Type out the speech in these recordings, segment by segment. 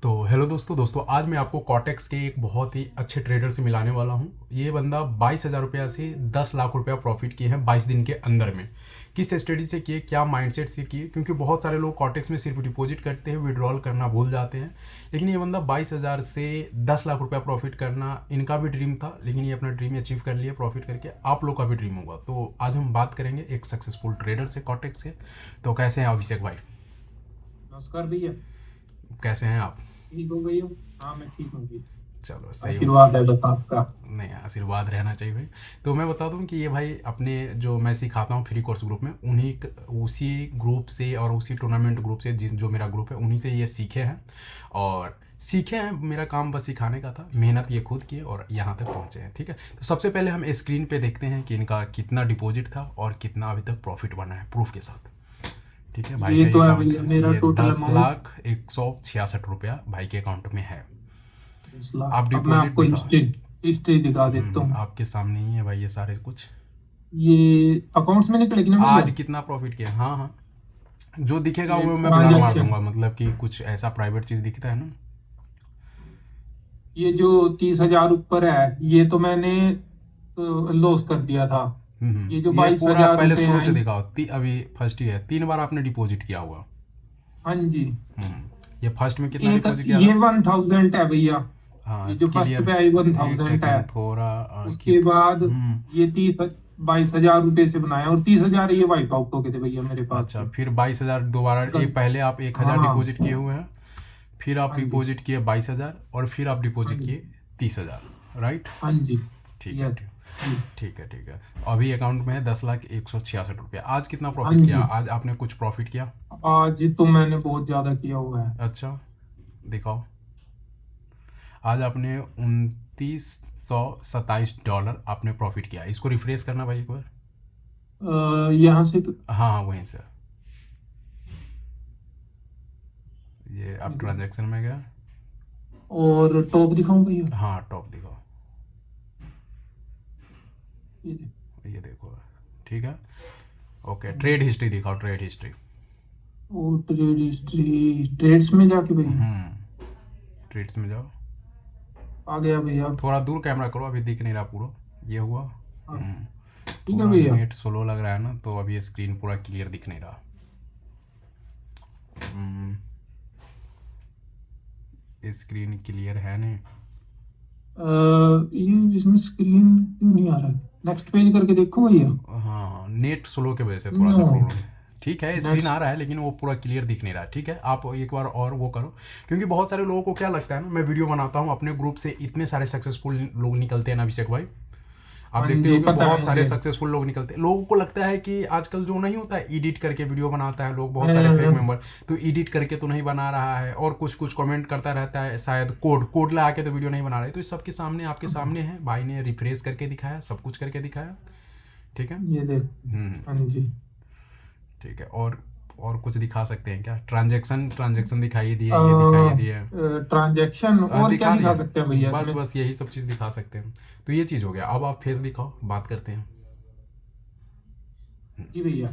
तो हेलो दोस्तों आज मैं आपको कॉटेक्स के एक बहुत ही अच्छे ट्रेडर से मिलाने वाला हूँ। ये बंदा 22,000 रुपया से 10 लाख रुपया प्रॉफिट किए हैं 22 दिन के अंदर में। किस स्ट्रेटजी से किए, क्या माइंडसेट से किए, क्योंकि बहुत सारे लोग कॉटेक्स में सिर्फ डिपॉजिट करते हैं, विड्रॉल करना भूल जाते हैं। लेकिन ये बंदा 22,000 से 10 लाख रुपया प्रॉफिट करना इनका भी ड्रीम था, लेकिन ये अपना ड्रीम अचीव कर लिया प्रॉफिट करके। आप लोग का भी ड्रीम होगा। तो आज हम बात करेंगे एक सक्सेसफुल ट्रेडर से, कॉटेक्स से। तो कैसे हैं अभिषेक भाई? नमस्कार भैया। कैसे हैं आप? ठीक हो भैया? हाँ मैं ठीक हूँ भैया। चलो सही हो। आशीर्वाद है बस आपका। नहीं, आशीर्वाद रहना चाहिए भाई। तो मैं बता दूं कि ये भाई अपने जो मैं सिखाता हूँ फ्री कोर्स ग्रुप में, उसी ग्रुप से और उसी टूर्नामेंट ग्रुप से, जो मेरा ग्रुप है, उन्हीं से ये सीखे हैं। और सीखे हैं, मेरा काम बस सिखाने का था, मेहनत ये खुद किए और यहाँ तक पहुँचे हैं। ठीक है, तो सबसे पहले हम स्क्रीन पे देखते हैं कि इनका कितना डिपॉजिट था और कितना अभी तक प्रॉफिट बना है, प्रूफ के साथ। ठीक है, भाई का ये तो है अकाउंट भैया है, मेरा ये टोटल दस अमाउंट लाख 166 रुपया भाई के अकाउंट में है। 10 लाख। आप अब मैं डिपॉजिट आपको दिखाओ। हिस्ट्री हिस्ट्री दिखा देता हूँ। आपके सामने ही है भाई ये सारे कुछ। ये अकाउंट्स में निकलेगी ना भैया? आज कितना प्रॉफिट किया? हाँ हाँ, जो दिखेगा ये वो मैं ब्लर मार ट्रांजैक्शन, दूंगा, मतलब कि कुछ ऐसा प्राइवेट चीज़ दिखता है ना। ये जो 30,000 ऊपर है ये तो मैंने लॉस कर दिया था। ये जो ये बाईस पूरा हजार पहले रुपये शुरू हैं। से दिखाओ। अभी फर्स्ट ही है, 3 बार आपने डिपॉजिट किया हुआ। हाँ जी। ये फर्स्ट में कितना एक डिपॉजिट किया ये था? 1000 है भैया। हाँ ये जो फर्स्ट क्लियर। पे आई एक 1000 है। सेकेंड थोड़ा उसके बाद हम्म। ये 22,000 रुपए से बनाया और 30,000 ये वाइप आउट हो गए थे भैया मेरे पास अच्छा, से। फिर 22,000 दोबारा, एक पहले आप 1,000 हाँ डिपॉजिट किए हुए हैं, फिर आप हाँ जी। डिपॉजिट किए 22,000 और फिर आप हाँ डिपॉजिट जी। किए 30,000, राइट? हाँ जी। ठीक है यस ठीक। जी। ठीक है ठीक है। अभी अकाउंट में है 10,166 रुपया। आज कितना हाँ प्रॉफिट किया? जी। आज आपने कुछ प्रॉफिट किया? आज तो मैंने बहुत ज्यादा किया हुआ है। अच्छा, दिखाओ। आज आपने $2,927 आपने प्रॉफिट किया। इसको रिफ्रेश करना भाई एक बार। यहाँ से हाँ हाँ, वहीं से। ये आप ट्रांजैक्शन में गया। और टॉप दिखाऊं भैया? हाँ, टॉप दिखाओ। ये देखो। ये देखो, ठीक है। ओके, ट्रेड हिस्ट्री दिखाओ, ट्रेड हिस्ट्री। और ट्रेड हिस्ट्री, ट्रेड्स में जाके भैया ट्रेड्स में जाओ। आ गया भैया। थोड़ा दूर कैमरा करो, अभी दिख नहीं रहा पूरा। ये हुआ। हाँ, ठीक है थोड़ा भैया। नेट स्लो लग रहा है ना, तो अभी स्क्रीन पूरा क्लियर दिख नहीं रहा। स्क्रीन क्लियर है नहीं। ये इसमें स्क्रीन क्यों नहीं आ रहा है? नेक्स्ट पेज करके देखो भैया। हाँ, नेट स्लो के वजह से थोड़ा सा नो। प्रॉब्लम है। ठीक है, स्क्रीन नेक्स्ट। आ रहा है लेकिन वो पूरा क्लियर दिख नहीं रहा है। ठीक है, आप एक बार और वो करो, क्योंकि बहुत सारे लोगों को क्या लगता है ना, मैं वीडियो बनाता हूँ अपने ग्रुप से, इतने सारे सक्सेसफुल लोग निकलते हैं ना अभिषेक भाई। आप हाँ देखते जी होंगे पता है बहुत सारे मुझे। सक्सेसफुल लोग निकलते हैं। लोगों को लगता है कि आजकल जो नहीं होता है, एडिट करके वीडियो बनाता है लोग, बहुत सारे फेक मेंबर, तो एडिट करके तो नहीं बना रहा है और कुछ कुछ कमेंट करता रहता है, शायद कोड लगा के तो वीडियो नहीं बना रहा है। तो इस सबके सामने, आपके सामने है, भाई ने रिफ्रेश करके दिखाया, सब कुछ करके दिखाया। ठीक है। ये देख। हाँ जी। ठीक है, और कुछ दिखा सकते हैं क्या? ट्रांजैक्शन ट्रांजैक्शन दिखाई दिए, ये दिखाई दिए। ट्रांजैक्शन और क्या दिखा दिखा दिए। सकते हैं भैया बस इसमें? बस यही सब चीज़ दिखा सकते हैं। तो ये चीज़ हो गया। अब आप फेस दिखाओ, बात करते हैं। जी भैया।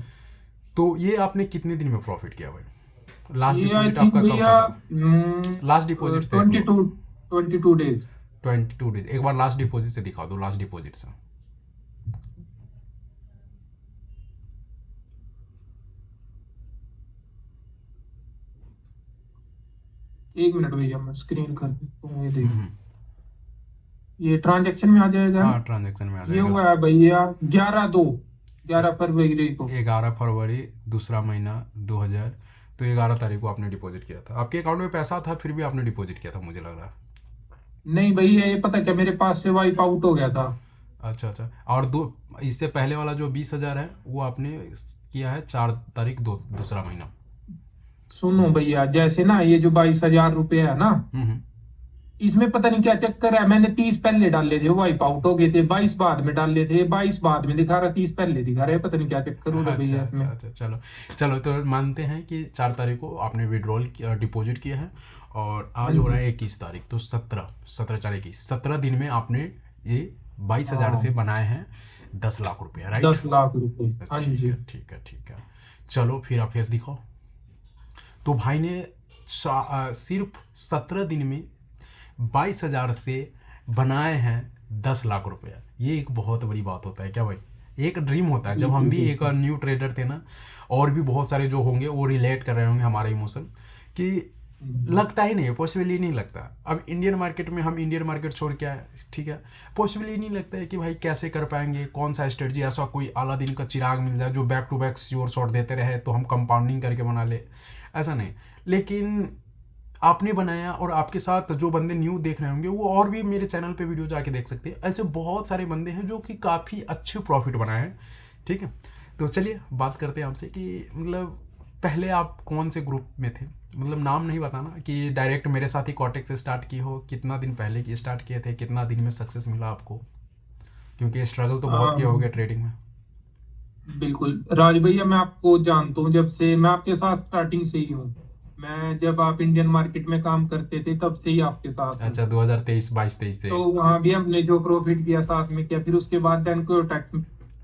तो ये आपने कितने दिन में प्रॉफिट किया भाई? लास्ट ये आई डिपॉजिट थिंक आपका कब भैया का था? लास्ट डिपॉजिट देख लो। 22 डेज। 22 डेज। एक बार लास्ट डिपॉजिट से दिखा दो, लास्ट डिपॉजिट से। एक मिनट भैया मैं स्क्रीन कर देता हूँ। ये देखो। ये ट्रांजैक्शन में आ जाएगा हाँ, ना? ट्रांजैक्शन में आ ये जाएगा। हुआ है भैया 11/2 11 फरवरी को। 11 फरवरी, दूसरा महीना 2000। तो 11 तारीख को आपने डिपॉजिट किया था। आपके अकाउंट में पैसा था, फिर भी आपने डिपॉजिट किया था, मुझे लग रहा है। नहीं भैया ये पता क्या, मेरे पास से वाइप आउट हो गया था। अच्छा अच्छा। और इससे पहले वाला जो 20,000 है, वो आपने किया है 4 तारीख, दूसरा महीना। सुनो भैया, जैसे ना ये जो 22,000 रुपये है ना, हम्म। इसमें पता नहीं क्या चक्कर है। मैंने 30 पहले डाले थे, वाइप आउट हो गए थे। 22 बाद में डाले थे, 22 बाद में दिखा रहा, 30 पहले दिखा रहा है। पता नहीं क्या चक्कर हो रहा है अच्छा भैया इसमें। अच्छा अच्छा, चलो चलो, तो मानते हैं कि 4 तारीख को आपने विड्रॉल किया, डिपॉजिट किया है, और हाँ आज हो रहा जी। है 21 तारीख, तो 17 17 4 21, 17 दिन में आपने ये 22,000 से हाँ। बनाए हैं 10 लाख रुपया, राइट? 10 लाख रुपए, हाँ ठीक जी। है ठीक है ठीक है। चलो फिर आप फेस दिखाओ। तो भाई ने सिर्फ 17 दिन में 22,000 से बनाए हैं 10 लाख रुपया। ये एक बहुत बड़ी बात होता है क्या भाई? एक ड्रीम होता है। जब हम भी एक न्यू ट्रेडर थे ना, और भी बहुत सारे जो होंगे वो रिलेट कर रहे होंगे हमारा इमोशन, कि लगता ही नहीं है, पॉसिबल ही नहीं लगता। अब इंडियन मार्केट में, हम इंडियन मार्केट छोड़ के आए, ठीक है, पॉसिबल ही नहीं लगता है कि भाई कैसे कर पाएंगे, कौन सा स्ट्रेटजी, ऐसा कोई अलादीन का चिराग मिल जाए जो back to back sure shot देते रहे तो हम कंपाउंडिंग करके बना ले, ऐसा नहीं। लेकिन आपने बनाया, और आपके साथ जो बंदे न्यू देख रहे होंगे वो और भी मेरे चैनल पे वीडियो जाके देख सकते हैं। ऐसे बहुत सारे बंदे हैं जो कि काफ़ी अच्छे प्रॉफिट बनाए हैं, ठीक है। तो चलिए बात करते हैं आपसे कि मतलब पहले आप कौन से ग्रुप में थे, मतलब नाम नहीं बताना, कि डायरेक्ट मेरे साथ ही कॉटेक्स से स्टार्ट की हो, कितना दिन पहले की स्टार्ट किए थे, कितना दिन में सक्सेस मिला आपको, क्योंकि स्ट्रगल तो बहुत किया हो गया ट्रेडिंग में। बिल्कुल राज भैया, मैं आपको जानता हूँ जब से, मैं आपके साथ स्टार्टिंग से ही हूँ। मैं जब आप इंडियन मार्केट में काम करते थे तब से ही आपके साथ हूँ। अच्छा, 2023 22-23 से। तो वहां भी हमने जो प्रॉफिट किया साथ में किया, फिर उसके बाद डेनको टैक्स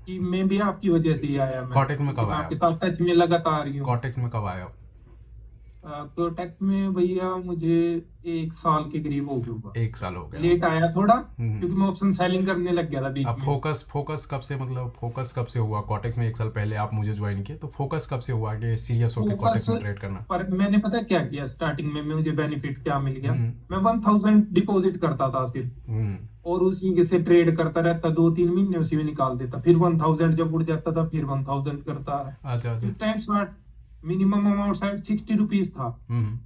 की में भी आपकी वजह से ही आया मैं। कॉटेक्स में कब मैं आया आपके आप? साथ टच में लगातार ही हूँ। कॉटेक्स में कब आया आप? प्रोटेक्ट में भैया मुझे 1 साल के करीब हो गया होगा। 1 साल हो गया। लेट आया थोड़ा, हम्म। क्योंकि मैं ऑप्शन सेलिंग करने लग गया था बीच अब में। फोकस कब से, मतलब फोकस कब से हुआ? कॉटेक्स में 1 साल पहले आप मुझे ज्वाइन किए, तो फोकस कब से हुआ कि सीरियस होकर कॉटेक्स में ट्रेड करना? पर मैंने पता क्या किया स्टार्टिंग में, मुझे बेनिफिट क्या मिल गया। हम्म। मैं 1000 डिपॉजिट करता था सिर्फ, हम्म। और उसी से ट्रेड करता रहता, 2-3 महीने उसी में निकाल देता, फिर 1000 जब उड़ जाता था फिर 1000 करता। अच्छा अच्छा। इस टाइम स्टार्ट मिनिमम अमाउंट शायद 60 रुपीज था। हम्म।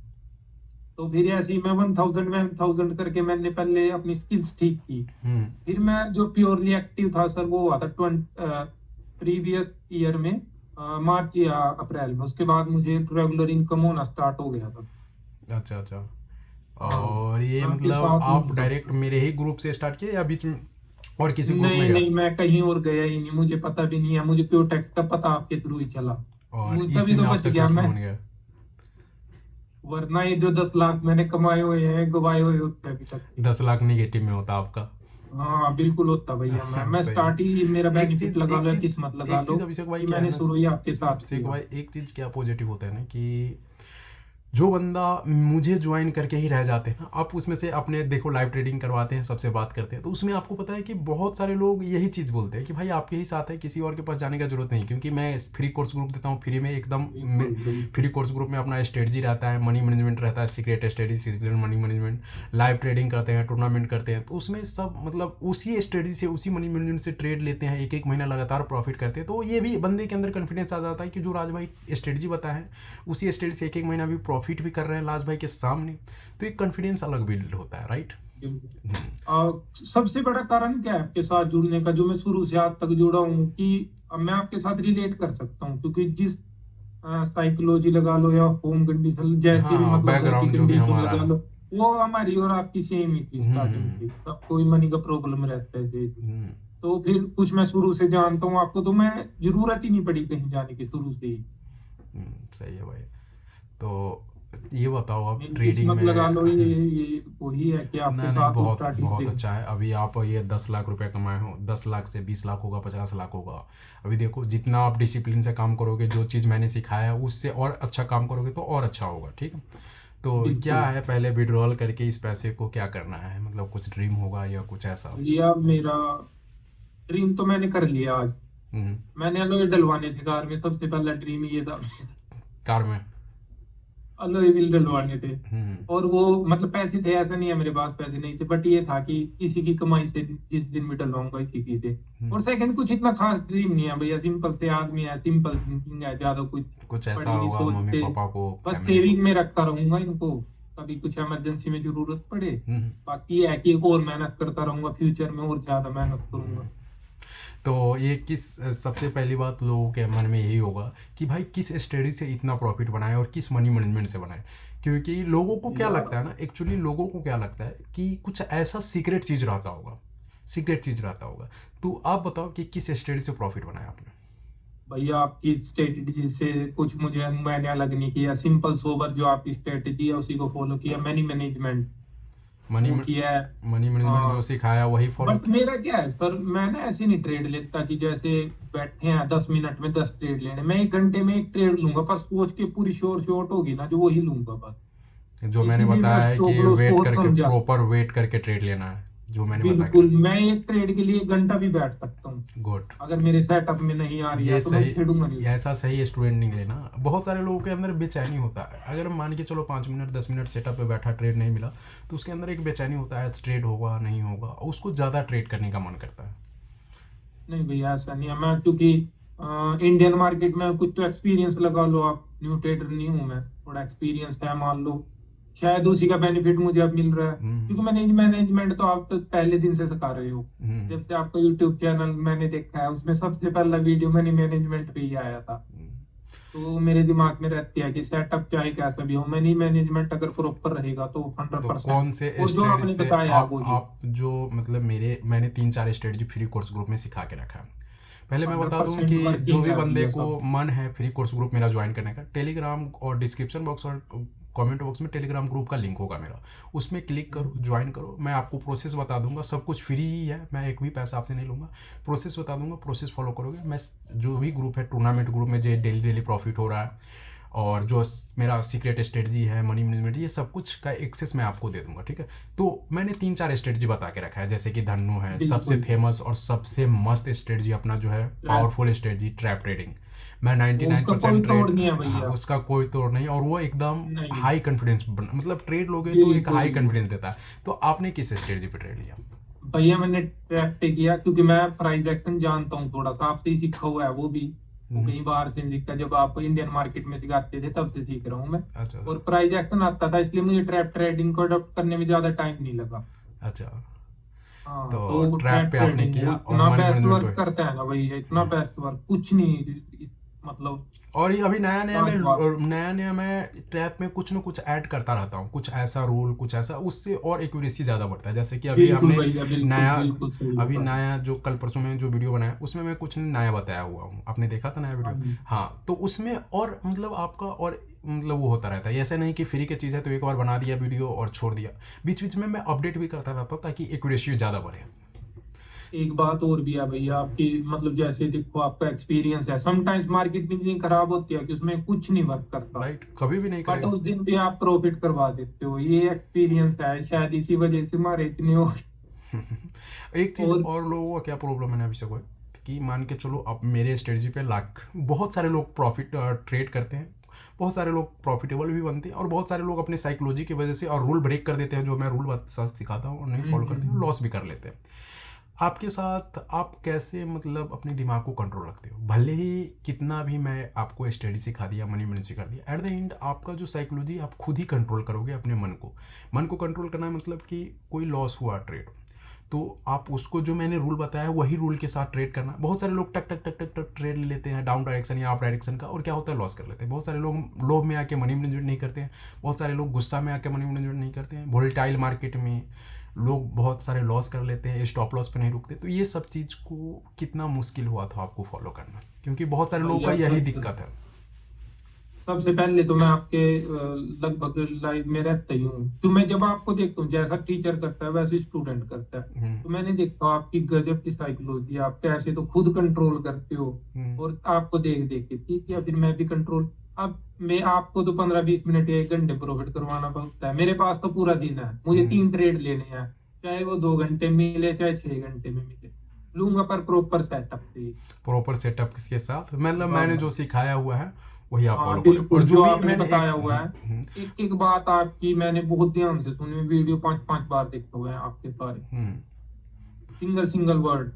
तो फिर ऐसे ही मैं 1000 करके मैंने पहले अपनी स्किल्स ठीक की। हम्म। फिर मैं जो प्योरली एक्टिव था सर, वो हुआ था प्रीवियस ईयर में, मार्च या अप्रैल में। उसके बाद मुझे रेगुलर इनकम होना स्टार्ट हो गया था। अच्छा अच्छा। हाँ, और ये आपके मतलब साथ आप हूँ। डायरेक्ट मेरे ही ग्रुप से स्टार्ट किए या बीच में और किसी ग्रुप में नहीं गया? नहीं, मैं कहीं और गया ही नहीं, मुझे पता भी नहीं है। मुझे प्योर टैक्स का पता आपके थ्रू ही चला, और तभी इसी तो में आप बच गया सक्सेसफुल मैं। बन गए? वरना ये जो 10 लाख मैंने कमाए हुए हैं, गवाए हुए होते अभी तक। 10 लाख निगेटिव में होता आपका? हाँ बिल्कुल होता भैया। मैं सही है। स्टार्ट ही, मेरा बेनिफिट लगा लो या किस्मत लगा एक लो, चीज अभिषेक भाई कि क्या है मैंने ना, शुरू ही आपके साथ अभिषेक किया। भाई एक चीज क्या पॉजिटिव होता है ना, कि जो बंदा मुझे ज्वाइन करके ही रह जाते हैं, आप उसमें से अपने देखो लाइव ट्रेडिंग करवाते हैं, सबसे बात करते हैं, तो उसमें आपको पता है कि बहुत सारे लोग यही चीज़ बोलते हैं कि भाई आपके ही साथ है, किसी और के पास जाने का जरूरत नहीं, क्योंकि मैं फ्री कोर्स ग्रुप देता हूँ, फ्री में एकदम फ्री कोर्स ग्रुप में अपना स्ट्रेटजी रहता है, मनी मैनेजमेंट रहता है, secret strategy, secret money management, live trading करते हैं, टूर्नामेंट करते हैं, तो उसमें सब मतलब उसी स्ट्रेटजी से, उसी मनी मैनेजमेंट से ट्रेड लेते हैं, एक एक महीना लगातार प्रॉफिट करते हैं। तो ये भी बंदे के अंदर कॉन्फिडेंस आ जाता है कि जो राज भाई स्ट्रेटजी बताए हैं उसी स्ट्रेटजी से एक एक महीना भी प्रॉफिट भी कर रहे हैं राज भाई के सामने, तो एक कॉन्फिडेंस अलग बिल्ड होता है, राइट? सबसे बड़ा कारण क्या है आपके साथ जुड़ने का, जो मैं शुरू से आज तक जुड़ा हूँ, कि अब मैं आपके साथ रिलेट कर सकता हूँ, क्योंकि जिस साइकोलॉजी लगा लो या होम कंडीशन, जैसे भी हाँ, मतलब घर की बैकग्राउंड जो भी कंडीशन हमारा लगा है। लो, वो हमारी और आपकी सेम ही थी स्टार्टिंग से। तब कोई मनी का प्रॉब्लम रहता है। तो फिर कुछ मैं शुरू से जानता हूँ आपको, तो मैं जरूरत ही नहीं पड़ी कहीं जाने की शुरू से ही। सही है भाई। तो ये बताओ आप मेरी ट्रेडिंग किस्मत में लगा लो, ये वही है कि आपके नहीं नहीं, साथ हूँ बहुत स्टार्टिंग बहुत से। अच्छा है। अभी आप ये 10 लाख रुपए कमाए हो, 10 लाख से 20 लाख होगा, 50 लाख होगा। अभी देखो जितना आप डिसिप्लिन से काम करोगे, जो चीज़ मैंने सिखाया उससे और अच्छा काम करोगे तो और अच्छा होगा, ठीक है। तो क्या बिल्कुल है, पहले विड्रॉल करके इस पैसे को क्या करना है, मतलब कुछ ड्रीम होगा या कुछ ऐसा? भैया, मेरा ड्रीम तो मैंने कर लिया आज। हम्म। मैंने अलॉय डलवाने थे कार में, सबसे पहला ड्रीम ये था। कार में? अलॉय व्हील डलवाने थे। हम्म। और वो मतलब पैसे थे, ऐसा नहीं है मेरे पास पैसे नहीं थे, बट ये था कि किसी की कमाई से जिस दिन भी डलवाऊंगा इसी की से। और सेकंड कुछ इतना खास ड्रीम नहीं है भैया, सिंपल से आदमी है, सिंपल थिंकिंग है, ज्यादा कुछ ऐसा बड़ी नहीं होगा मम्मी सोचते। पापा को, बस फैमिली को। सेविंग में रखता रहूंगा इनको, कभी कुछ इमरजेंसी में जरूरत पड़े। हम्म। बाकी है कि और मेहनत करता रहूंगा, फ्यूचर में और ज्यादा मेहनत करूंगा। तो ये किस, सबसे पहली बात लोगों के मन में यही होगा कि भाई किस स्टडी से इतना प्रॉफिट बनाए और किस मनी मैनेजमेंट से बनाए, क्योंकि लोगों को क्या लगता है ना, एक्चुअली लोगों को क्या लगता है कि कुछ ऐसा सीक्रेट चीज़ रहता होगा, सीक्रेट चीज़ रहता होगा। तो आप बताओ कि किस स्टडी से प्रॉफिट बनाया आपने? भैया, आपकी स्ट्रेटेजी से कुछ मुझे मैंने अलग नहीं किया, सिंपल सोबर जो आपकी स्ट्रेटेजी है उसी को फॉलो किया। मनी मैनेजमेंट मनी वो किया है। मनी मैनेजमेंट जो सिखाया वही फॉलो बट मेरा क्या है सर, मैं ना ऐसे नहीं ट्रेड लेता कि जैसे बैठे हैं 10 मिनट में 10 ट्रेड लेने, मैं 1 घंटे में 1 ट्रेड लूंगा, पर सोच के पूरी श्योर शॉर्ट होगी ना जो वही लूंगा बस। जो मैंने इसीलिए मैं बताया है स्टॉप कि लॉस वेट बहुत करके, कम जाता प्रॉपर वेट करके ट्रेड लेना है, जो मैंने हूँ। बता के बिल्कुल, मैं एक ट्रेड के लिए 1 घंटा भी बैठ सकता हूँ। गुड। अगर मेरे सेटअप में नहीं आ रही ये है तो मैं सही, छेड़ूंगा नहीं। ऐसा सही स्टूडेंट नहीं लेना। बहुत सारे लोगों के अंदर बेचैनी होता है, अगर मान के चलो 5 मिनट 10 मिनट सेटअप पे बैठा, ट्रेड नहीं मिला, तो उसके अंदर एक बेचैनी होता है, ट्रेड होगा नहीं होगा, और उसको ज़्यादा ट्रेड करने का मन करता है। नहीं भैया, ऐसा नहीं है। मैं क्योंकि इंडियन मार्केट में कुछ तो एक्सपीरियंस लगा लो, आप न्यू ट्रेडर नहीं हूँ मैं, थोड़ा एक्सपीरियंस है मान लो, शायद उसी का बेनिफिट मुझे अब मिल रहा है। हम्म क्योंकि मैनेजमेंट तो आप तो पहले दिन से सिखा रहे हो। हम्म जब से आपका यूट्यूब चैनल मैंने देखा है, उसमें सबसे पहला वीडियो मैंने मैनेजमेंट पे ही आया था। हम्म। तो मेरे दिमाग में रहती है कि सेटअप चाहे कैसा भी हो, मनी मैनेजमेंट अगर प्रॉपर रहेगा तो तो 100%। कौन से और जो स्ट्रेटजी आपने से बताया वो ही आप जो मतलब मैंने 3 4 स्ट्रेटजी फ्री कोर्स ग्रुप में सिखा के रखा है। पहले मैं बता दूं 100% कि जो वर्किंग भी है बंदे भैया को सब। मन है फ्री कोर्स ग्रुप मेरा ज्वाइन करने का, टेलीग्राम और डिस्क्रिप्शन बॉक्स और कमेंट बॉक्स में टेलीग्राम ग्रुप का लिंक होगा मेरा, उसमें क्लिक करो, ज्वाइन करो। मैं आपको प्रोसेस बता दूंगा, सब कुछ फ्री ही है, मैं एक भी पैसा आपसे नहीं लूँगा। प्रोसेस बता दूंगा, प्रोसेस फॉलो करोगे, मैं जो भी ग्रुप है टूर्नामेंट ग्रुप में जो डेली डेली प्रॉफिट हो रहा है, और जो मेरा सीक्रेट स्ट्रेटजी है, मनी मैनेजमेंट, ये सब कुछ का एक्सेस मैं आपको दे दूंगा, ठीक है। तो मैंने 3 4 स्ट्रेटजी बता के रखा है, जैसे कि धन्नु है सबसे बिल्कुल। फेमस और सबसे मस्त स्ट्रेटजी अपना जो है, trap, powerful strategy trap trading. मैं 99% उसका कोई तोड़ ट्रेड, नहीं है हाँ, भैया। उसका कोई तोड़ नहीं, और वो एकदम नहीं। हाई कॉन्फिडेंस, मतलब ट्रेड लोगे तो एक बिल्कुल हाई कॉन्फिडेंस देता है। तो आपने किस स्ट्रेटजी पे ट्रेड लिया? भैया, मैंने ट्रैप पे किया क्योंकि मैं प्राइस एक्शन जानता हूँ, थोड़ा सा आपसे ही सीखा हुआ है वो भी। वो हम्म, कहीं बाहर से नहीं सीखा, जब आप इंडियन मार्केट में सिखाते थे तब से सीख रहा हूँ मैं। अच्छा और प्राइस एक्शन आता था, इसलिए मुझे ट्रैप ट्रेडिंग को अडॉप्ट करने में ज्यादा टाइम नहीं लगा। अच्छा। हाँ, तो तो ट्रैप ट्रैप पे आपने ट्रेडिंग वो किया और इतना मनी बेस्ट मैनेजमेंट वर्क पे। करता है ना भैया, इतना बेस्ट वर्क कुछ नहीं, मतलब और ये अभी लाजवाब। नया नया मैं ट्रैप में कुछ ना कुछ ऐड करता रहता हूँ, कुछ ऐसा रूल, कुछ ऐसा, उससे और एक्यूरेसी ज़्यादा बढ़ता है। जैसे कि अभी बिल्कुल हमने भैया, बिल्कुल नया, बिल्कुल सही अभी बता रहे हैं। नया जो कल परसों में जो वीडियो बनाया, उसमें मैं कुछ नया बताया हुआ हूँ, आपने देखा था नया हाँ वीडियो? जी। हाँ, तो उसमें और मतलब आपका और मतलब वो होता रहता है, ऐसा नहीं कि फ्री की चीज़ है तो एक बार बना दिया वीडियो और छोड़ दिया, बीच बीच में मैं अपडेट भी करता रहता हूँ ताकि एक्यूरेसी ज़्यादा बढ़े। एक बात और भी है भैया आपकी, मतलब जैसे देखो आपका एक्सपीरियंस है, समटाइम्स मार्केट में इतनी खराब होती है कि उसमें कुछ नहीं वर्क करता, राइट, कभी भी नहीं बट करेगा। उस दिन भी आप प्रॉफिट करवा देते हो। ये एक्सपीरियंस है, शायद इसी वजह से हमारे इतने हो। एक चीज़ और और, लोगों का क्या प्रॉब्लम है ना अभिषेक भाई, कि मान के चलो अब मेरे स्ट्रेटजी पे लाख, बहुत सारे लोग प्रॉफिट ट्रेड करते हैं, बहुत सारे लोग प्रॉफिटेबल भी बनते हैं, और बहुत सारे लोग अपने साइकोलॉजी की वजह से और रूल ब्रेक कर देते हैं, जो मैं रूल सिखाता हूँ और नहीं फॉलो करते हैं, लॉस भी कर लेते हैं। आपके साथ आप कैसे मतलब अपने दिमाग को कंट्रोल रखते हो? भले ही कितना भी मैं आपको स्टडी सिखा दिया, मनी मैनेजमेंट सिखा दिया, एट द एंड आपका जो साइकोलॉजी आप खुद ही कंट्रोल करोगे अपने मन को। मन को कंट्रोल करना मतलब कि कोई लॉस हुआ ट्रेड, तो आप उसको जो मैंने रूल बताया वही रूल के साथ ट्रेड करना। बहुत सारे लोग टक टक टक टक टक ट्रेड लेते हैं डाउन डायरेक्शन या अप डायरेक्शन का, और क्या होता है, लॉस कर लेते हैं। बहुत सारे लोग लोभ में आके मनी मैनेजमेंट नहीं करते हैं, बहुत सारे लोग गुस्सा में आके मनी मैनेजमेंट नहीं करते हैं, वोलेटाइल मार्केट में लोग बहुत सारे लॉस कर लेते हैं, स्टॉप लॉस पे नहीं रुकते। तो ये सब चीज़ को कितना मुश्किल हुआ था आपको फॉलो करना, क्योंकि बहुत सारे लोगों का भैया यही सब, दिक्कत है। सबसे पहले तो मैं आपके लगभग लाइव में रहता ही हूँ, तो मैं जब आपको देखता हूँ जैसा टीचर करता है वैसे स्टूडेंट करता है, हम्म तो मैंने देखा आपकी गजब की साइकोलॉजी, आप कैसे तो खुद कंट्रोल करते हो। हम्म और आपको देख देख के ठीक है, फिर मैं भी कंट्रोल। अब मैं आपको तो 15-20 मिनट या 1 घंटे प्रॉफिट करवाना पड़ता है, मेरे पास तो पूरा दिन है, मुझे हम्म 3 ट्रेड लेने हैं, चाहे वो 2 घंटे मिले चाहे 6 घंटे में मिले, लूंगा पर प्रॉपर सेटअप से। प्रॉपर सेटअप के साथ, मतलब मैंने हाँ जो सिखाया हुआ है वही आप हाँ, फॉलो करो, और बिल्कुल जो जो भी आपने मैंने एक बताया हुआ है। एक एक बात आपकी मैंने बहुत ध्यान से सुनी, वीडियो 5-5 बार देखते हुए हैं आपके सारे, हम्म सिंगल सिंगल वर्ड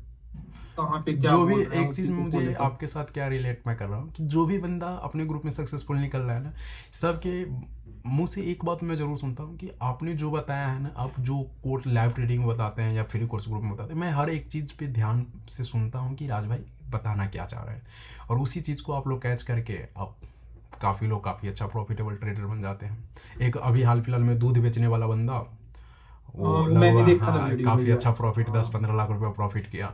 कहाँ पे क्या जो भी, बोल रहे हैं एक उस चीज़ चीज को मुझे फॉलो कर। आपके साथ क्या रिलेट मैं कर रहा हूँ, कि जो भी बंदा अपने ग्रुप में सक्सेसफुल निकल रहा है ना, सबके मुंह से एक बात मैं ज़रूर सुनता हूँ कि आपने जो बताया है ना, आप जो कोर्स लाइव ट्रेडिंग में बताते हैं या फ्री कोर्स ग्रुप में बताते हैं, मैं हर एक चीज़ पे ध्यान से सुनता हूँ कि राज भाई बताना क्या चाह रहे हैं, और उसी चीज़ को आप लोग कैच करके आप काफ़ी लोग काफ़ी अच्छा प्रॉफिटेबल ट्रेडर बन जाते हैं। एक अभी हाल फिलहाल में दूध बेचने वाला बंदा, हाँ, वो वो मैंने लगभग, देखा था हाँ, वीडियो काफ़ी भैया। अच्छा प्रॉफिट, हाँ 10 15 लाख रुपया प्रॉफिट किया।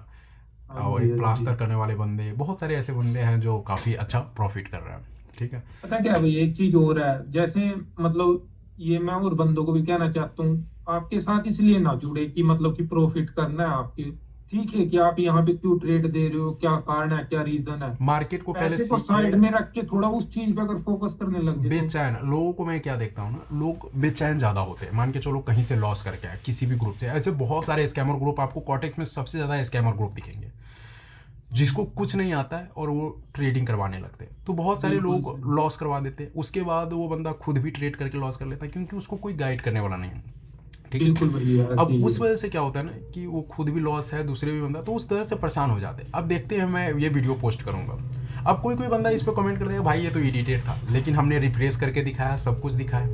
हाँ और जी, एक हाँ जी। प्लास्टर करने वाले बंदे, बहुत सारे ऐसे बंदे हैं जो काफ़ी अच्छा प्रॉफिट कर रहे हैं, ठीक है। पता क्या है भैया, एक चीज और है, जैसे मतलब ये मैं और बंदों को भी कहना चाहता हूँ, आपके साथ इसलिए ना जुड़े कि मतलब कि प्रॉफिट करना है आपके, सीखे कि आप यहाँ पे क्यों ट्रेड दे रहे हो, क्या कारण है, क्या रीजन है। मार्केट को पहले पैसे को सीखिए। साइड में रख के थोड़ा उस चीज पे अगर फोकस करने लग जाए तो। बेचैन लोगों को मैं क्या देखता हूँ ना, लोग बेचैन ज़्यादा होते हैं। मान के चलो कहीं से लॉस करके आए किसी भी ग्रुप से, ऐसे बहुत सारे स्कैमर ग्रुप आपको कॉटेक्स में सबसे ज़्यादा स्कैमर ग्रुप दिखेंगे, जिसको कुछ नहीं आता है और वो ट्रेडिंग करवाने लगते हैं। तो बहुत सारे बिल्कुल लोग सही। लॉस करवा देते हैं, उसके बाद वो बंदा खुद भी ट्रेड करके लॉस कर लेता है, क्योंकि उसको कोई गाइड करने वाला नहीं है। ठीक है। बिल्कुल भैया ऐसे अब ही उस है। वजह से क्या होता है ना कि वो खुद भी लॉस है, दूसरे भी बंदा, तो उस तरह से परेशान हो जाते हैं। अब देखते हैं, मैं ये वीडियो पोस्ट करूंगा, अब कोई कोई बंदा इस पर कमेंट कर देगा भाई ये तो एडिटेड था, लेकिन हमने रिप्लेस करके दिखाया, सब कुछ दिखाया,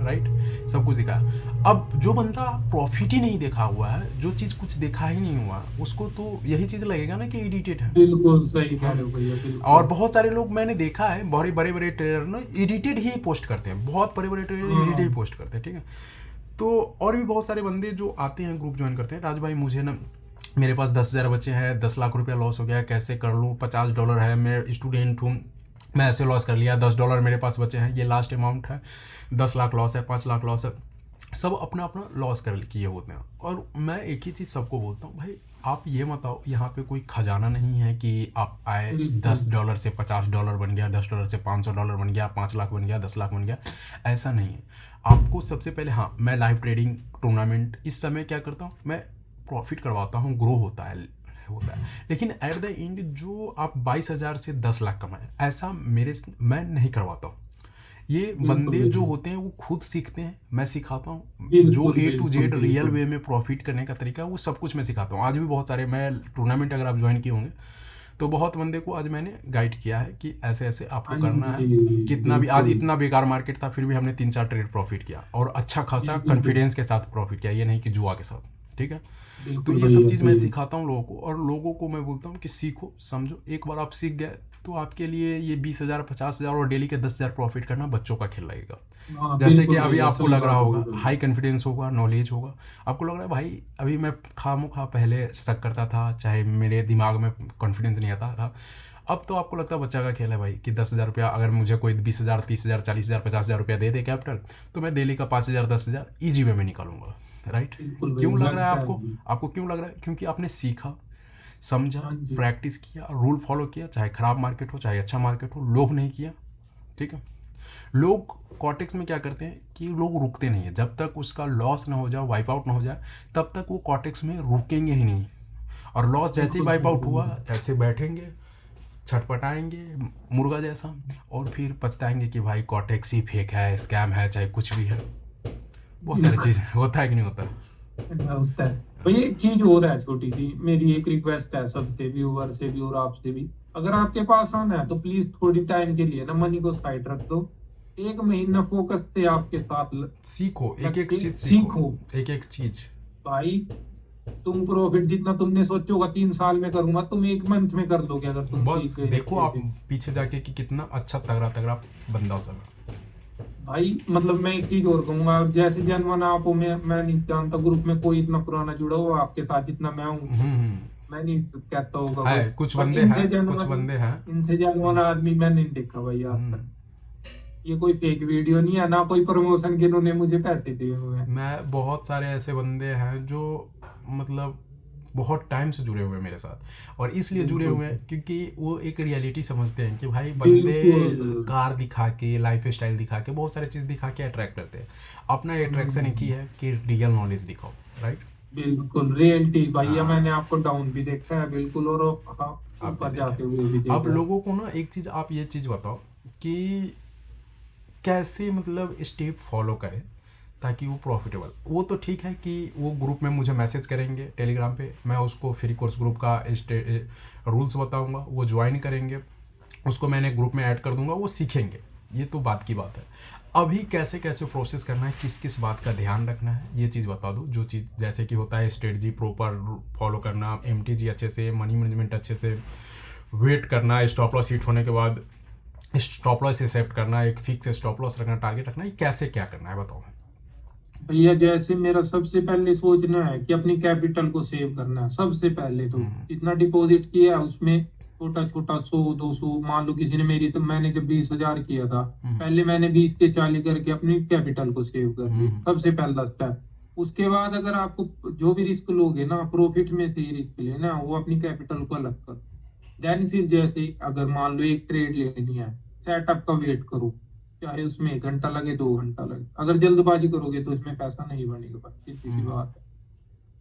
राइट, सब कुछ दिखाया। अब जो बंदा प्रॉफिट ही नहीं देखा हुआ है, जो चीज़ कुछ देखा ही नहीं हुआ, उसको तो यही चीज़ लगेगा ना कि एडिटेड है। बिल्कुल सही कह हाँ। रहे हो भैया, और बिल्कुल। बहुत सारे लोग मैंने देखा है, बड़े बड़े बड़े ट्रेडर ना एडिटेड ही पोस्ट करते हैं, बहुत बड़े बड़े ट्रेडर एडिटेड ही हाँ पोस्ट करते हैं। ठीक है। तो और भी बहुत सारे बंदे जो आते हैं ग्रुप ज्वाइन करते हैं, राज भाई मुझे ना मेरे पास 10,000 बचे हैं, 10 लाख रुपया लॉस हो गया, कैसे कर लूँ, $50 है, मैं स्टूडेंट हूँ, मैं ऐसे लॉस कर लिया, $10 मेरे पास बचे हैं, ये लास्ट अमाउंट है, 10 लाख लॉस है, 5 लाख लॉस है। सब अपना अपना लॉस कर किए होते हैं। और मैं एक ही चीज़ सबको बोलता हूँ, भाई आप ये मत आओ, यहाँ पे कोई खजाना नहीं है कि आप आए बिल्कुल। $10 से $50 बन गया, $10 से $500 बन गया, 5 लाख बन गया, 10 लाख बन गया, ऐसा नहीं है। आपको सबसे पहले, हाँ मैं लाइव ट्रेडिंग टूर्नामेंट इस समय क्या करता हूँ, मैं प्रॉफिट करवाता हूँ, ग्रो होता है, लेकिन एट द एंड जो आप 22,000 से 10 लाख कमाए, ऐसा मैं नहीं करवाता हूँ। ये बिल्कुल बंदे जो भैया। होते हैं वो खुद सीखते हैं, मैं सिखाता हूँ। जो बिल्कुल A to बिल्कुल Z रियल बिल्कुल। वे में प्रॉफिट करने का तरीका है, वो सब कुछ मैं सिखाता हूँ। आज भी बहुत सारे, मैं टूर्नामेंट अगर आप ज्वाइन किए होंगे तो बहुत बंदे को आज मैंने गाइड किया है कि ऐसे ऐसे आपको हाँ करना है। जी। कितना भी आज बिल्कुल इतना बेकार मार्केट था, फिर भी हमने 3-4 ट्रेड प्रॉफिट किया, और अच्छा खासा बिल्कुल कॉन्फिडेंस के साथ प्रॉफिट किया, ये नहीं कि जुआ के साथ। ठीक है। तो बिल्कुल ये सब भैया चीज़ मैं सही। सिखाता हूँ लोगों को, और लोगों को मैं बोलता हूँ कि सीखो समझो। एक बार आप सीख गए तो आपके लिए ये 20,000 50,000 और डेली के 10,000 प्रॉफिट करना बच्चों का खेल लगेगा। हाँ जैसे कि बिल्कुल अभी भैया, आपको सही लग रहा बात होगा, बोल रहे हाई हो। कॉन्फिडेंस होगा, नॉलेज होगा, आपको लग रहा है भाई अभी मैं खामोखा पहले शक करता था, चाहे मेरे दिमाग में कॉन्फिडेंस नहीं आता था, अब तो आपको लगता है बच्चा का खेल है भाई, कि 10,000 रुपया अगर मुझे कोई 20,000 30,000 40,000 50,000 रुपया दे दे कैपिटल, तो मैं डेली का 5,000 10,000 ईजी वे में निकालूंगा। राइट। बिल्कुल भैया क्यों लग रहा है लगता है आपको? मुझे। आपको क्यों लग रहा है? क्योंकि आपने सीखा, समझा, हाँ जी। प्रैक्टिस किया, रूल फॉलो किया, चाहे खराब मार्केट हो चाहे अच्छा मार्केट हो, लोभ नहीं किया। ठीक है। लोग कॉटेक्स में क्या करते हैं कि लोग रुकते नहीं है, जब तक उसका लॉस ना हो जाए, वाइप आउट ना हो जाए, तब तक वो कॉटेक्स में रुकेंगे ही नहीं। और लॉस जैसे ही बिल्कुल वाइप सही आउट हुआ, बोल रहे हो। ऐसे बैठेंगे, छटपटाएंगे मुर्गा जैसा, और फिर पछताएंगे कि भाई कॉटेक्स ही फेक है, स्कैम है, चाहे कुछ भी है। बहुत सारी बिल्कुल चीज़ें होता है कि नहीं होता? ऐसा होता है। तो ये एक चीज और है छोटी सी, मेरी एक रिक्वेस्ट है सबसे, व्यूअर से भी और आपसे भी, अगर आपके पास आना है तो प्लीज थोड़ी टाइम के लिए ना मनी को साइड रख दो। 1 महीना फोकस से आपके साथ सीखो, एक लग एक के चीज़ सीखो, सीखो। एक एक चीज़। भाई तुम प्रॉफिट जितना तुमने सोचोगा 3 साल में करूंगा, तुम 1 मंथ में कर लोगे अगर तुम सीख बस गए देखो अच्छे आप से। पीछे जाके कि कितना अच्छा तगड़ा तगड़ा बंदा सब है। भाई मतलब मैं एक चीज और कहूंगा, जैसे जनवन आप हो, मैं नहीं जानता ग्रुप में कोई इतना पुराना जुड़ा हो आपके साथ जितना मैं हूँ। मैं नहीं कहता होगा कोई, है कुछ बट बंदे हैं, कुछ बंदे हैं। इनसे जनवन हम्म, आदमी मैं नहीं देखा भाई आज हम्म। तक। ये कोई फेक वीडियो नहीं है ना, कोई प्रमोशन के इन्होंने मुझे पैसे दिए हुए हैं। मैं बहुत सारे ऐसे बंदे हैं जो मतलब बहुत टाइम से जुड़े हुए हैं मेरे साथ, और इसलिए जुड़े बिल्कुल हुए हैं क्योंकि वो एक रियलिटी समझते हैं कि भाई बंदे बिल्कुल कार दिखा के, लाइफ स्टाइल दिखा के, बहुत सारी चीज़ दिखा के अट्रैक्ट करते हैं। अपना अट्रैक्शन एक ही हम्म, है कि रियल नॉलेज दिखाओ। राइट। बिल्कुल रियलिटी भैया, मैंने हाँ, आपको डाउन भी देखा है बिल्कुल, और आप भी ऊपर देखें। जाके वो भी अब देखा है। लोगों को ना एक चीज़, आप ये चीज़ बताओ कि कैसे मतलब स्टेप फॉलो करें ताकि वो प्रॉफिटेबल। वो तो ठीक है कि वो ग्रुप में मुझे मैसेज करेंगे टेलीग्राम पे, मैं उसको फ्री कोर्स ग्रुप का रूल्स बताऊंगा, वो ज्वाइन करेंगे, उसको मैंने ग्रुप में ऐड कर दूंगा, वो सीखेंगे, ये तो बात की बात है। अभी कैसे कैसे प्रोसेस करना है, किस किस बात का ध्यान रखना है, ये चीज़ बता दो। जो चीज़ जैसे कि होता है स्ट्रेटजी प्रॉपर फॉलो करना, MTG अच्छे से, मनी मैनेजमेंट अच्छे से, वेट करना, स्टॉप लॉस हिट होने के बाद स्टॉप लॉस एक्सेप्ट करना, एक फिक्स स्टॉप लॉस रखना, टारगेट रखना, ये कैसे क्या करना है बताओ। भैया जैसे मेरा सबसे पहले सोचना है कि अपनी कैपिटल को सेव करना है सबसे पहले, तो हम्म, जितना डिपॉजिट किया है उसमें छोटा छोटा 100 200, मान लो किसी ने मेरी, तो मैंने जब 20,000 किया था, हम्म, पहले मैंने 20 के 40 करके अपनी कैपिटल को सेव कर ली, हम्म, सबसे पहला स्टेप। उसके बाद अगर आपको जो भी रिस्क लोगे ना, प्रॉफिट में से ही रिस्क लेना, वो अपनी कैपिटल को अलग कर। देन फिर जैसे अगर मान लो एक ट्रेड लेनी है, सेटअप का वेट करो, चाहे उसमें 1 घंटा लगे 2 घंटा लगे। अगर जल्दबाजी करोगे तो इसमें पैसा नहीं बनेगा, बस सीधी सी बात है।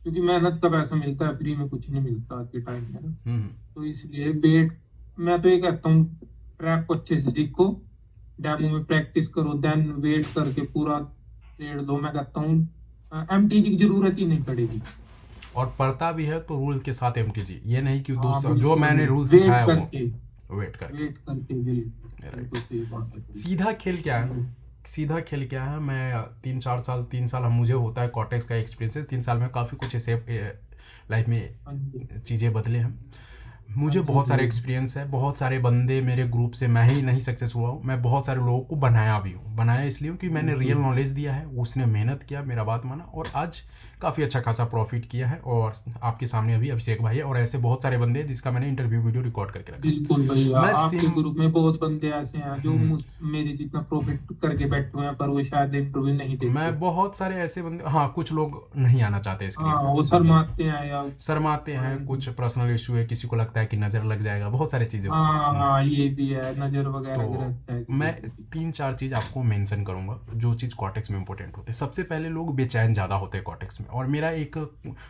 क्योंकि मेहनत का पैसा मिलता है, फ्री में कुछ नहीं मिलता आज के टाइम में ना। तो इसलिए वेट, मैं तो ये कहता हूँ ट्रैप को अच्छे से सीखो, डेमो में प्रैक्टिस करो, देन वेट करके पूरा ट्रेड लो। मैं कहता हूँ एमटीजी की जरूरत ही नहीं पड़ेगी। और पढ़ता भी है तो रूल के साथ एमटीजी, ये नहीं कि हाँ दूसरा जो बिल्कुल, मैंने रूल वेट सिखाया है करके, वो वेट करके। वेट करके राइट। बिल्कुल सही बात है। सीधा खेल क्या है, सीधा खेल क्या है, मैं 3 साल हम मुझे होता है कॉटेक्स का एक्सपीरियंस है, 3 साल में काफ़ी कुछ ऐसे लाइफ में हाँ जी, चीज़ें बदले हैं। हाँ मुझे जी, बहुत सारे जी। एक्सपीरियंस है, बहुत सारे बंदे मेरे ग्रुप से, मैं ही नहीं सक्सेस हुआ हूँ, मैं बहुत सारे लोगों को बनाया भी हूँ। बनाया इसलिए कि मैंने रियल नॉलेज दिया है, उसने मेहनत किया, मेरा बात माना और आज काफ़ी अच्छा खासा प्रॉफिट किया है। और आपके सामने अभी अभिषेक भाई है और ऐसे बहुत सारे बंदे हैं जिसका मैंने इंटरव्यू वीडियो रिकॉर्ड करके रखा है। बिल्कुल भैया, मैं आपके सिम ग्रुप में बहुत बंदे ऐसे हैं जो मेरे जितना प्रॉफिट करके बैठे हुए हैं, पर वो शायद इंटरव्यू नहीं देते। मैं बहुत सारे ऐसे बंदे, हाँ कुछ लोग नहीं आना चाहते स्क्रीन हाँ, पे, वो शर्माते हैं या शर्माते हैं, कुछ पर्सनल इशू है, किसी को लगता है कि नज़र लग जाएगा, बहुत सारी चीज़ें होती हाँ हैं। हाँ, ये भी है, नजर वगैरह का तो रहता है मैं किसी को। 3-4 चीज़ आपको मेंशन करूंगा जो चीज़ कॉटेक्स में इंपॉर्टेंट होते हैं। सबसे पहले लोग बेचैन ज़्यादा होते हैं कॉटेक्स में, और मेरा एक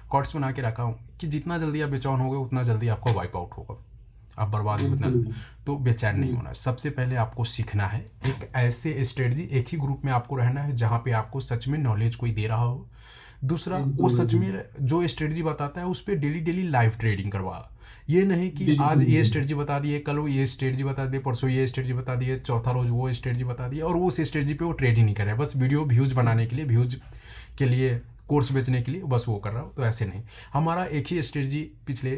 कॉट्स बना के रखा हूँ कि जितना जल्दी आप बेचैन होगे उतना जल्दी आपका वाइप आउट होगा, आप बर्बाद भी उतना। बिल्कुल तो बेचैन नहीं बिल्कुल। होना। सबसे पहले आपको सीखना है एक ऐसे स्ट्रेटजी, एक ही ग्रुप में आपको रहना है जहाँ पे आपको सच में नॉलेज कोई दे रहा हो। दूसरा, वो बिल्कुल सच भाई, में जो स्ट्रेटजी बताता है उस पर डेली डेली लाइव ट्रेडिंग करवा। ये नहीं कि आज बिल्कुल ये भाई। स्ट्रेटजी बता दिए, कल वो ये स्ट्रेटजी बता दिए, परसों ये स्ट्रेटजी बता दिए, चौथा रोज वो स्ट्रेटजी बता दिए और वो उस स्ट्रेटजी पे वो ट्रेड ही नहीं कर रहा है, बस वीडियो व्यूज बनाने के लिए, व्यूज के लिए, कोर्स बेचने के लिए बस वो कर रहा हो। तो ऐसे नहीं, हमारा एक ही स्ट्रेटजी पिछले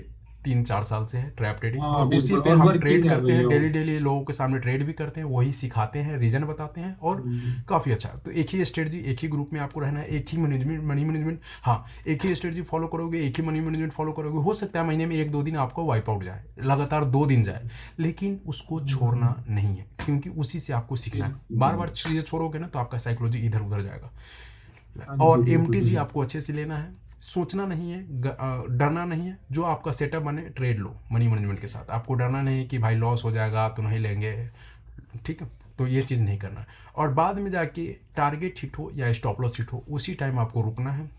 3-4 साल से है, ट्रैप ट्रेडिंग, हाँ और उसी बिल्कुल, पे और हम ट्रेड वर्किंग है करते हैं, भैया वो। डेली डेली लोगों के सामने ट्रेड भी करते हैं, वही सिखाते हैं, रीजन बताते हैं और हम्म, काफ़ी अच्छा। तो एक ही स्ट्रेटजी, एक ही ग्रुप में आपको रहना है, एक ही मैनेजमेंट, मनी मैनेजमेंट, हाँ एक ही स्ट्रेटजी फॉलो करोगे, एक ही मनी मैनेजमेंट फॉलो करोगे, हो सकता है महीने में 1-2 दिन आपको वाइप आउट जाए, लगातार 2 दिन जाए, लेकिन उसको छोड़ना नहीं है क्योंकि उसी से आपको सीखना है। बार बिल्कुल। बार चीज़ें छोड़ोगे ना तो आपका साइकोलॉजी इधर उधर जाएगा। हाँ जी और बिल्कुल एमटीजी भैया। आपको अच्छे से लेना है, सोचना नहीं है, डरना नहीं है। जो आपका सेटअप बने ट्रेड लो मनी मैनेजमेंट के साथ, आपको डरना नहीं है कि भाई लॉस हो जाएगा तो नहीं लेंगे, ठीक है, तो ये चीज़ नहीं करना। और बाद में जाके टारगेट हिट हो या स्टॉप लॉस हिट हो उसी टाइम आपको रुकना है।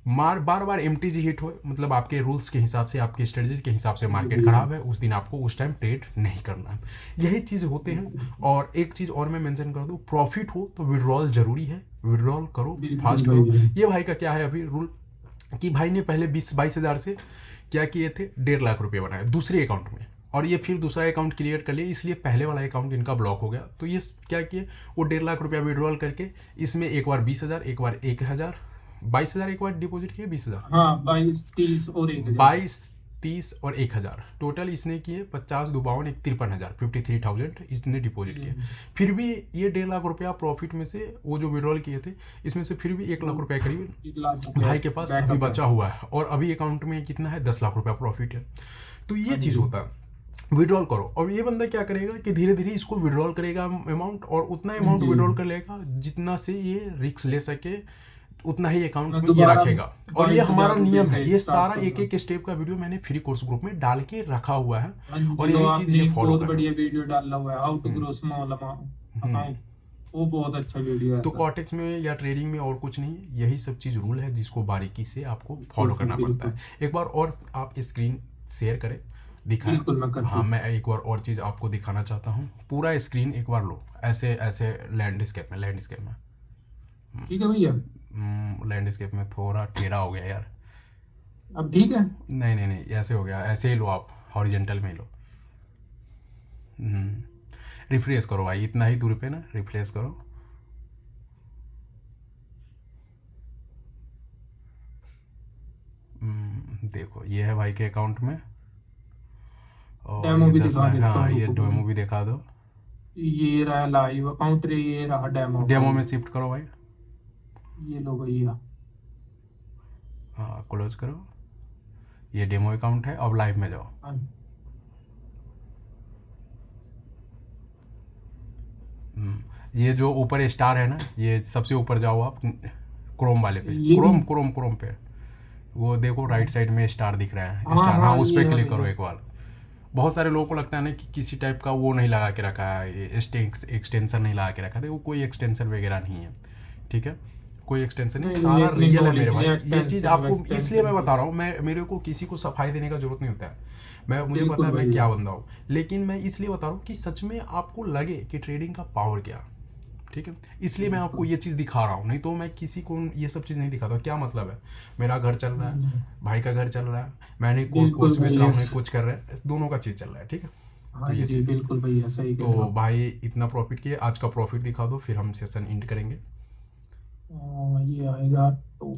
बार बार एमटीजी हिट हो, मतलब आपके रूल्स के हिसाब से, आपके स्ट्रेटजी के हिसाब से जी मार्केट भैया। खराब है, उस दिन आपको उस टाइम ट्रेड नहीं करना है। यही चीज़ होते हैं। और एक चीज़ और मैं मेंशन कर दूं, प्रॉफिट हो तो विड्रॉल जरूरी है, विड्रॉल करो, बिल्कुल फास्ट करो। भैया। ये भाई का क्या है अभी रूल कि भाई ने पहले 20-22 हज़ार से क्या किए थे, 1.5 लाख रुपये बनाए दूसरे अकाउंट में, और ये फिर दूसरा अकाउंट क्लियर कर लिया, इसलिए पहले वाला अकाउंट इनका ब्लॉक हो गया। तो ये क्या किए, वो 1.5 लाख रुपया विड्रॉल करके इसमें एक बार 20 हज़ार, एक बार 1 हज़ार, 22 हज़ार एक बार डिपॉजिट किए, 20 हज़ार, हाँ, 22, 30 और 1,000। 22, 30 और 1 हज़ार, टोटल इसने किए 50, 52, 53 हज़ार, 53,000 इसने डिपॉजिट किए। हम्म, फिर भी ये 1.5 लाख रुपया प्रॉफिट में से, वो जो विड्रॉल किए थे इसमें से फिर भी 1 लाख रुपया करीब 1 लाख भाई के पास अभी बैकअप है। बचा हुआ है, और अभी अकाउंट में कितना है, 10 लाख रुपया प्रॉफिट है। तो ये हाँ चीज़ जी। होता है, विड्रॉल करो। और ये बंदा क्या करेगा कि धीरे धीरे इसको विड्रॉल करेगा अमाउंट, और उतना हाँ अमाउंट जी, विड्रॉल कर लेगा जितना से ये रिस्क ले सके, उतना ही अकाउंट मैं में ये दोबारा रखेगा। और ये हमारा 22,000 रुपये नियम है, से ये स्टार्ट सारा एक करूंगा। एक स्टेप का वीडियो मैंने फ्री कोर्स ग्रुप में डाल के रखा हुआ है, हाँ और जी, वो यही चीज़ आपने ये एक फॉलो बहुत करना। बढ़िया वीडियो डाला हुआ है, how to hmm, grow small hmm. Account. वो बहुत अच्छा वीडियो है तो सर। कॉटेक्स में या ट्रेडिंग में और कुछ नहीं, यही सब चीज़ रूल है जिसको बारीकी से आपको फॉलो बिल्कुल करना पड़ता बिल्कुल। है। एक बार और आप स्क्रीन शेयर करें, दिखाएं। बिल्कुल मैं करती हाँ, हूँ। मैं एक बार और चीज़ आपको दिखाना चाहता हूँ, पूरा स्क्रीन एक बार लो, ऐसे ऐसे लैंडस्केप में, लैंडस्केप में, ठीक है भैया। लैंडस्केप में थोड़ा टेढ़ा हो गया यार। अब ठीक है। नहीं नहीं नहीं, ऐसे हो गया, ऐसे ही लो आप, हॉरिजेंटल में ही लो। रिफ्रेश करो भाई, इतना ही दूरी पे ना, रिफ्रेश करो। देखो ये है भाई के अकाउंट में, और डेमो ये भी 10 दिखा लाख, देता हाँ हूँ, ये रुको डेमो भैया। भी दिखा दो। ये रहा लाइव अकाउंट रे, ये रहा डेमो डेमो में अकाउंट। शिफ्ट करो भाई, ये लो भैया। हाँ क्लोज करो, ये डेमो अकाउंट है, अब लाइव में जाओ। हाँ, ये जो ऊपर स्टार है ना, ये सबसे ऊपर जाओ आप, क्रोम वाले पे, ये क्रोम भी क्रोम क्रोम पे वो देखो राइट साइड में स्टार दिख रहा है, हाँ स्टार, हाँ हाँ उस ये पर है क्लिक करो भैया। एक बार। बहुत सारे लोगों को लगता है ना कि किसी टाइप का वो नहीं लगा के रखा है, एक्सटेंशन नहीं लगा के रखा है, देखो कोई एक्सटेंशन वगैरह नहीं है, ठीक है, कोई एक्सटेंशन नहीं, नहीं नहीं सारा इतनी रियल है मेरे नॉलेज नहीं भाई। ये चीज़ एक्सटेंशन आपको इसलिए मैं वेक्सटेंशन की। बता रहा हूँ, मैं मेरे को किसी को सफाई देने का जरूरत नहीं होता है, मैं मुझे पता बिल्कुल है मैं भैया। क्या बंदा हूँ, लेकिन मैं इसलिए बता रहा हूँ कि सच में आपको लगे कि ट्रेडिंग का पावर क्या, ठीक है, इसलिए मैं आपको बिल्कुल। ये चीज़ दिखा रहा हूँ, नहीं तो मैं किसी को ये सब चीज़ नहीं दिखाता। क्या मतलब है, मेरा घर चल रहा है, भाई का घर चल रहा है, मैंने बिल्कुल कोर्स बेच रहा भैया। हूँ, नहीं कुछ कर रहे हैं, दोनों का चीज़ चल रहा है, ठीक है। हाँ तो ये जी चीज़ है। बिल्कुल भैया सही कह रहे हो तो आप। भाई इतना प्रॉफिट किए, आज का प्रॉफिट दिखा दो फिर हम सेशन एंड करेंगे। ये आएगा तो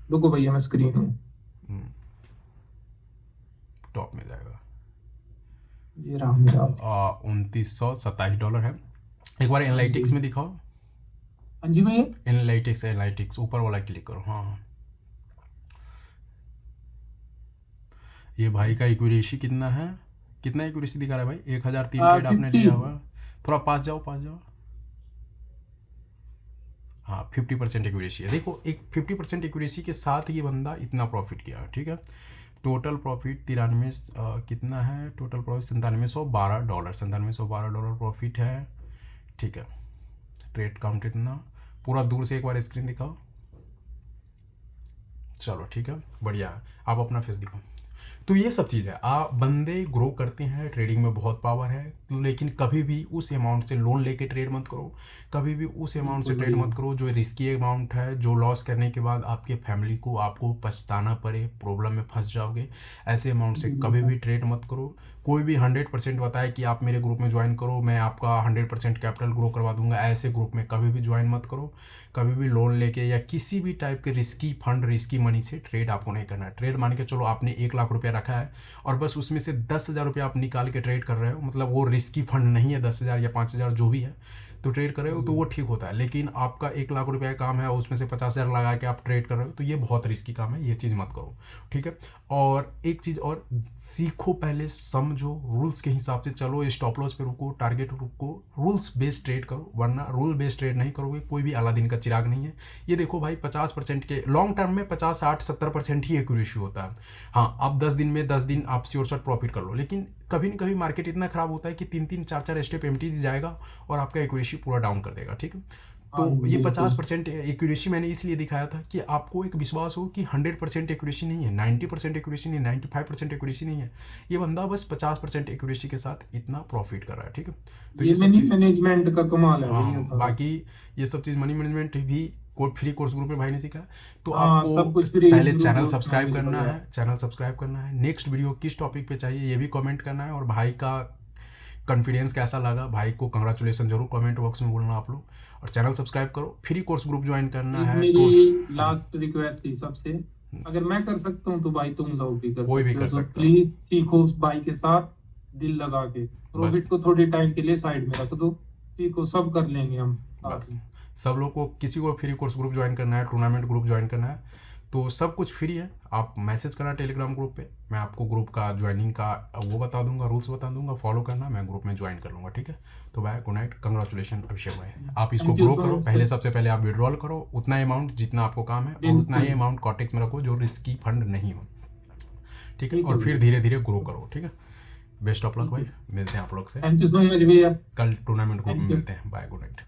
रुको भैया मैं स्क्रीन हूँ। टॉप में जाएगा, ये रहा मेरा। $2927 है। एक बार हाँ जी। एनालिटिक्स में दिखाओ, हाँ जी भैया। एनालिटिक्स एनालिटिक्स ऊपर वाला क्लिक करो, हाँ। ये भाई का एक्यूरेसी कितना है, कितना एक्यूरेसी दिखा रहा है भाई, 1003 ट्रेड आपने 50। लिया हुआ। थोड़ा पास जाओ, पास जाओ, हाँ 50% एक्यूरेसी है, देखो एक 50% एक्यूरेसी के साथ ये बंदा इतना प्रॉफिट किया, ठीक है। टोटल प्रॉफिट 93 कितना है, टोटल प्रॉफिट $9712, $9712 प्रॉफिट है, ठीक है। ट्रेड काउंट इतना, पूरा दूर से एक बार स्क्रीन दिखाओ, चलो ठीक है, बढ़िया है। आप अपना फेस दिखाओ। तो ये सब चीज़ है, आप बंदे ग्रो करते हैं, ट्रेडिंग में बहुत पावर है, लेकिन कभी भी उस अमाउंट से लोन लेके ट्रेड मत करो, कभी भी उस अमाउंट से बिल्कुल ट्रेड भैया। मत करो जो रिस्की अमाउंट है, जो लॉस करने के बाद आपके फैमिली को आपको पछताना पड़े, प्रॉब्लम में फंस जाओगे, ऐसे अमाउंट से कभी बिल्कुल भी ट्रेड मत करो। कोई भी 100% बताए कि आप मेरे ग्रुप में ज्वाइन करो, मैं आपका 100% कैपिटल ग्रो करवा दूंगा, ऐसे ग्रुप में कभी भी ज्वाइन मत करो। कभी भी लोन लेके या किसी भी टाइप के रिस्की फंड, रिस्की मनी से ट्रेड आपको नहीं करना है। ट्रेड मान के चलो आपने 1 लाख रुपया रखा है और बस उसमें से 10,000 रुपया आप निकाल के ट्रेड कर रहे हो, मतलब वो रिस्की फंड नहीं है, 10,000 या 5,000 जो भी है, तो ट्रेड कर रहे हो तो वो ठीक होता है। लेकिन आपका 1 लाख रुपया का काम है और उसमें से 50,000 लगा के आप ट्रेड कर रहे हो, तो ये बहुत रिस्की काम है, ये चीज़ मत करो, ठीक है। और एक चीज़ और, सीखो पहले, समझो, रूल्स के हिसाब से चलो, स्टॉप लॉस पे रुको, टारगेट रुको, रूल्स बेस्ड ट्रेड करो, वरना रूल बेस्ड ट्रेड नहीं करोगे कोई भी अलादीन का चिराग नहीं है। ये देखो भाई 50% के लॉन्ग टर्म में 50, 60, 70% ही एक्यूरेसी होता है। हाँ आप 10 दिन में 10 दिन आप श्योर शॉट प्रॉफिट कर लो, लेकिन कभी न कभी मार्केट इतना खराब होता है कि 3-3, 4-4 स्टेप एमटीज जाएगा और आपका एक्यूरेसी पूरा डाउन कर देगा, ठीक है। हाँ तो जी ये बिल्कुल। 50% एक्यूरेसी मैंने इसलिए दिखाया था कि आपको एक विश्वास हो कि 100% एक्यूरेसी नहीं है, 90% एक्यूरेसी नहीं है, 95% एक्यूरेसी नहीं है, ये बंदा बस 50% एक्यूरेसी के साथ इतना प्रॉफिट कर रहा है, ठीक है। तो ये ये सब मनी चीज़, मैनेजमेंट का कमाल है भैया हाँ सारा। बाकी ये सब चीज़ मनी मैनेजमेंट भी फ्री कोर्स ग्रुप में भाई ने सीखा है। तो हाँ आपको सब कुछ फ्री पहले ग्रुप चैनल ग्रुप में सब्सक्राइब अवेलेबल करना है। है, चैनल सब्सक्राइब करना है, नेक्स्ट वीडियो किस टॉपिक पे चाहिए ये भी कमेंट करना है, और भाई का कॉन्फिडेंस कैसा लगा, भाई को कंग्रेचुलेसन जरूर कमेंट बॉक्स में बोलना आप लोग, और चैनल सब्सक्राइब करो, फ्री कोर्स ग्रुप ज्वाइन करना एक है मेरी तो लास्ट रिक्वेस्ट थी सबसे, अगर मैं कर सकता हूँ तो भाई तुम लोग भी कर कोई भी सकते हो, कर तो सकता है, प्लीज सीखो उस भाई के साथ, दिल लगा के प्रॉफिट बस को थोड़े टाइम के लिए साइड में रख दो, सीखो, सब कर लेंगे हम साथ बस में। सब लोग को, किसी को फ्री कोर्स ग्रुप ज्वाइन करना है, टूर्नामेंट ग्रुप ज्वाइन करना है, तो सब कुछ फ्री है। आप मैसेज करना टेलीग्राम ग्रुप पे, मैं आपको ग्रुप का ज्वाइनिंग का वो बता दूंगा, रूल्स बता दूंगा, फॉलो करना, मैं ग्रुप में ज्वाइन कर लूँगा, ठीक है। तो भाई गुड नाइट, कंग्रेचुलेशन अभिषेक भाई, आप इसको थैंक यू ग्रो सो करो, मच पहले सर। सबसे पहले आप विड्रॉल करो उतना अमाउंट जितना आपको काम है, और उतना ही बिल्कुल। अमाउंट कॉटेक्स में रखो जो रिस्की फंड नहीं हो, ठीक है, ठीक है और फिर भैया। धीरे धीरे ग्रो करो, ठीक है। बेस्ट ऑफ लक भाई, मिलते हैं आप लोग से थैंक यू सो मच भैया। कल, टूर्नामेंट ग्रुप में थैंक यू। मिलते हैं, बाय, गुड नाइट।